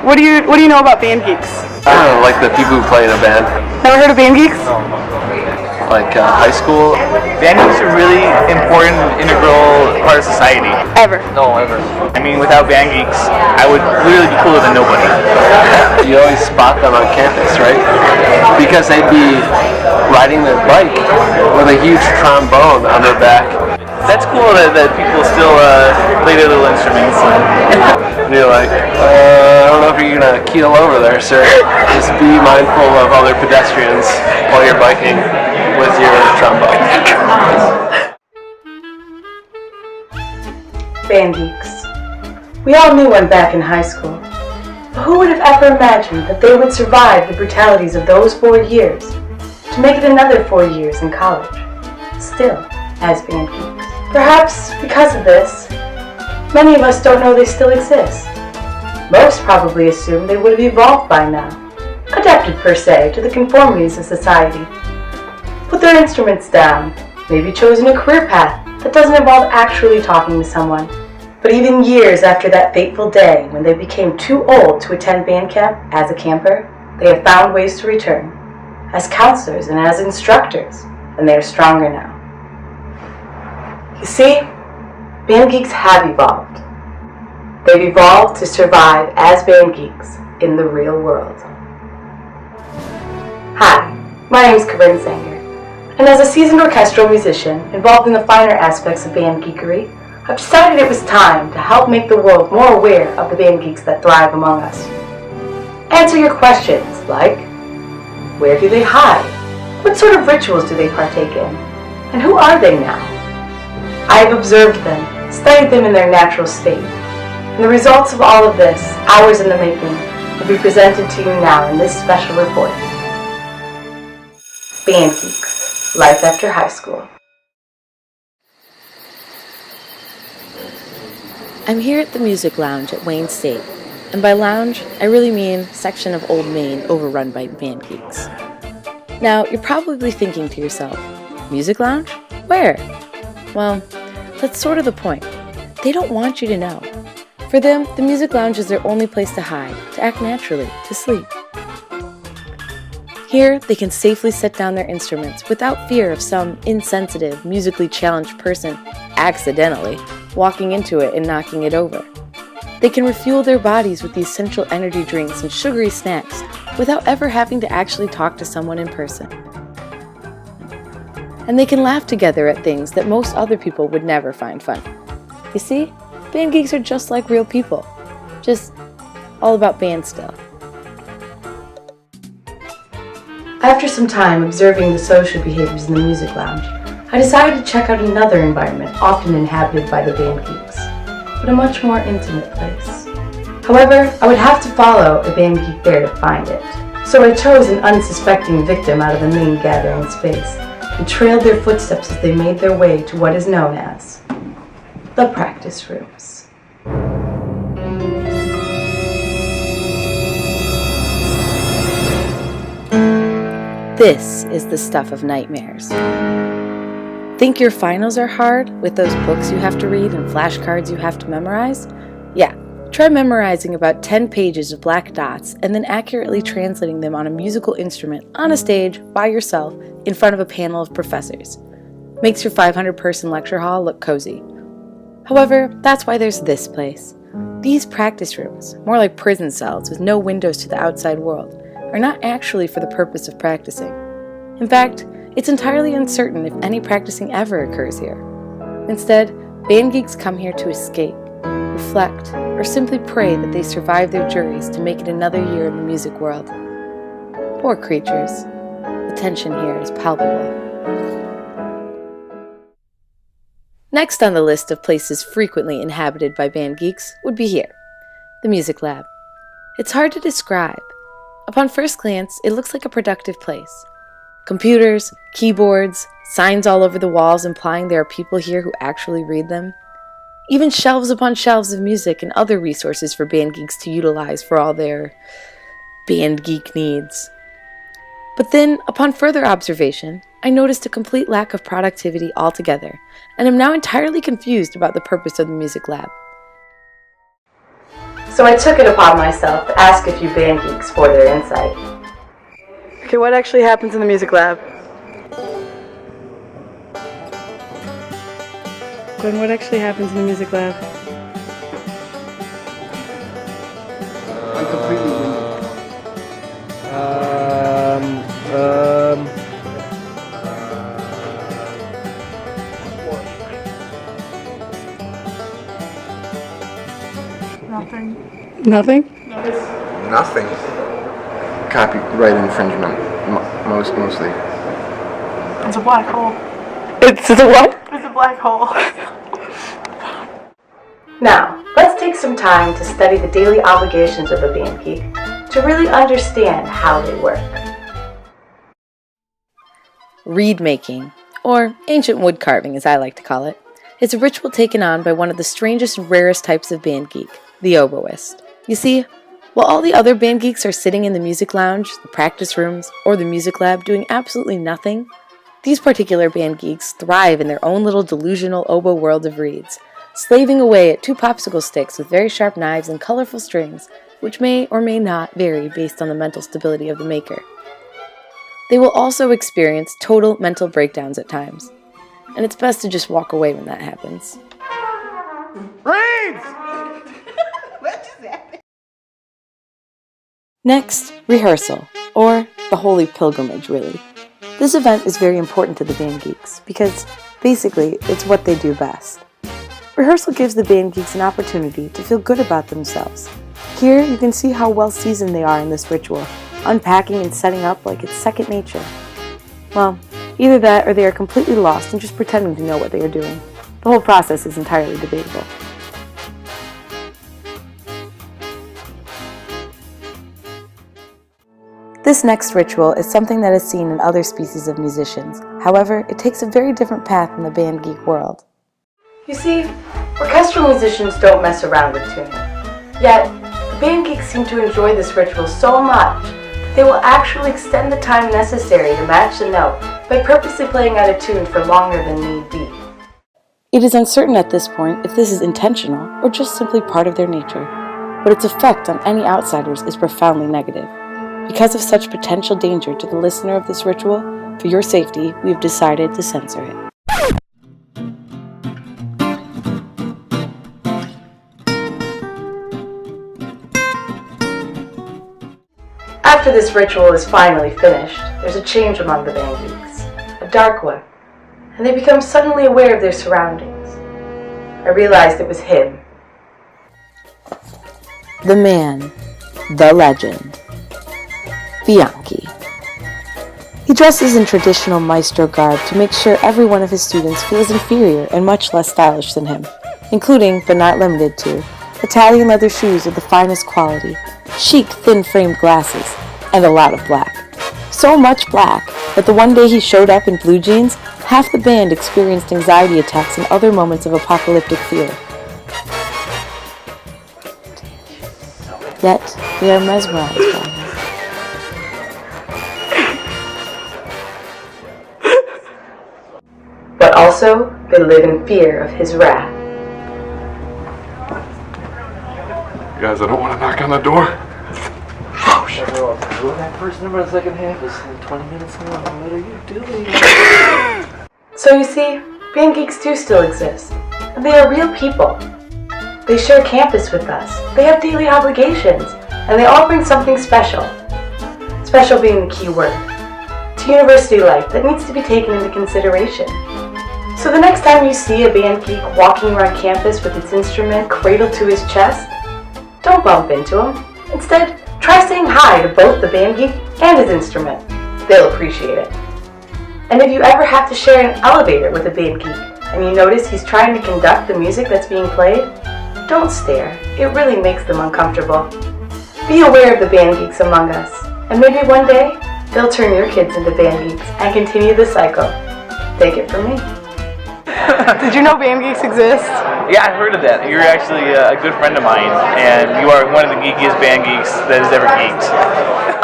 What do you know about band geeks? I don't know, like the people who play in a band. Never heard of band geeks? Like high school. Band geeks are really important, integral part of society. Ever. No, ever. I mean, without band geeks, I would literally be cooler than nobody. You always spot them on campus, right? Because they'd be riding their bike with a huge trombone on their back. That's cool that people still play their little instruments. And you're like, I don't know if you're gonna keel over there, sir. Just be mindful of other pedestrians while you're biking with your trombone. Band geeks. We all knew one back in high school. But who would have ever imagined that they would survive the brutalities of those 4 years to make it another 4 years in college, still as band geeks? Perhaps because of this, many of us don't know they still exist. Most probably assume they would have evolved by now, adapted per se to the conformities of society, put their instruments down, maybe chosen a career path that doesn't involve actually talking to someone. But even years after that fateful day when they became too old to attend band camp as a camper, they have found ways to return, as counselors and as instructors, and they are stronger now. You see, band geeks have evolved. They've evolved to survive as band geeks in the real world. Hi, my name is Corinne Sanger, and as a seasoned orchestral musician involved in the finer aspects of band geekery, I've decided it was time to help make the world more aware of the band geeks that thrive among us. Answer your questions like, where do they hide? What sort of rituals do they partake in? And who are they now? I have observed them, studied them in their natural state, and the results of all of this, hours in the making, will be presented to you now in this special report. Band Geeks, Life After High School. I'm here at the Music Lounge at Wayne State, and by lounge, I really mean section of Old Main overrun by band geeks. Now, you're probably thinking to yourself, Music Lounge? Where? Well, that's sort of the point. They don't want you to know. For them, the Music Lounge is their only place to hide, to act naturally, to sleep. Here, they can safely set down their instruments without fear of some insensitive, musically challenged person accidentally walking into it and knocking it over. They can refuel their bodies with the essential energy drinks and sugary snacks without ever having to actually talk to someone in person. And they can laugh together at things that most other people would never find funny. You see, band geeks are just like real people, just all about band still. After some time observing the social behaviors in the Music Lounge, I decided to check out another environment often inhabited by the band geeks, but a much more intimate place. However, I would have to follow a band geek there to find it, so I chose an unsuspecting victim out of the main gathering space and trailed their footsteps as they made their way to what is known as the practice rooms. This is the stuff of nightmares. Think your finals are hard with those books you have to read and flashcards you have to memorize? Yeah, try memorizing about 10 pages of black dots and then accurately translating them on a musical instrument on a stage by yourself in front of a panel of professors. Makes your 500-person lecture hall look cozy. However, that's why there's this place. These practice rooms, more like prison cells with no windows to the outside world, are not actually for the purpose of practicing. In fact, it's entirely uncertain if any practicing ever occurs here. Instead, band geeks come here to escape, reflect, or simply pray that they survive their juries to make it another year in the music world. Poor creatures. The tension here is palpable. Next on the list of places frequently inhabited by band geeks would be here, the Music Lab. It's hard to describe. Upon first glance, it looks like a productive place. Computers, keyboards, signs all over the walls implying there are people here who actually read them. Even shelves upon shelves of music and other resources for band geeks to utilize for all their band geek needs. But then, upon further observation, I noticed a complete lack of productivity altogether, and am now entirely confused about the purpose of the Music Lab. So I took it upon myself to ask a few band geeks for their insight. Okay, what actually happens in the music lab? Glenn, what actually happens in the music lab? I'm completely winded. Nothing? Nothing. Copyright infringement, mostly. It's a black hole. It's a what? It's a black hole. Now, let's take some time to study the daily obligations of a band geek to really understand how they work. Reed making, or ancient wood carving as I like to call it, is a ritual taken on by one of the strangest and rarest types of band geek, the oboist. You see, while all the other band geeks are sitting in the music lounge, the practice rooms, or the music lab doing absolutely nothing, these particular band geeks thrive in their own little delusional oboe world of reeds, slaving away at 2 popsicle sticks with very sharp knives and colorful strings, which may or may not vary based on the mental stability of the maker. They will also experience total mental breakdowns at times, and it's best to just walk away when that happens. Next, rehearsal, or the holy pilgrimage, really. This event is very important to the band geeks because, basically, it's what they do best. Rehearsal gives the band geeks an opportunity to feel good about themselves. Here, you can see how well seasoned they are in this ritual, unpacking and setting up like it's second nature. Well, either that or they are completely lost and just pretending to know what they are doing. The whole process is entirely debatable. This next ritual is something that is seen in other species of musicians. However, it takes a very different path in the band geek world. You see, orchestral musicians don't mess around with tuning. Yet, the band geeks seem to enjoy this ritual so much that they will actually extend the time necessary to match the note by purposely playing out a tune for longer than need be. It is uncertain at this point if this is intentional or just simply part of their nature, but its effect on any outsiders is profoundly negative. Because of such potential danger to the listener of this ritual, for your safety, we have decided to censor it. After this ritual is finally finished, there's a change among the band geeks, a dark one, and they become suddenly aware of their surroundings. I realized it was him. The man, the legend, Bianchi. He dresses in traditional maestro garb to make sure every one of his students feels inferior and much less stylish than him, including, but not limited to, Italian leather shoes of the finest quality, chic thin-framed glasses, and a lot of black. So much black that the one day he showed up in blue jeans, half the band experienced anxiety attacks and other moments of apocalyptic fear. Yet, we are mesmerized by him. But also, they live in fear of his wrath. Guys, I don't want to knock on the door. Oh, shit. Well, that first number in the second half is 20 minutes long. What are you doing? So you see, band geeks do still exist, and they are real people. They share campus with us, they have daily obligations, and they all bring something special. Special being the key word, to university life that needs to be taken into consideration. So the next time you see a band geek walking around campus with its instrument cradled to his chest, don't bump into him. Instead, try saying hi to both the band geek and his instrument. They'll appreciate it. And if you ever have to share an elevator with a band geek and you notice he's trying to conduct the music that's being played, don't stare. It really makes them uncomfortable. Be aware of the band geeks among us, and maybe one day they'll turn your kids into band geeks and continue the cycle. Take it from me. Did you know band geeks exist? Yeah, I've heard of that. You're actually a good friend of mine, and you are one of the geekiest band geeks that has ever geeked.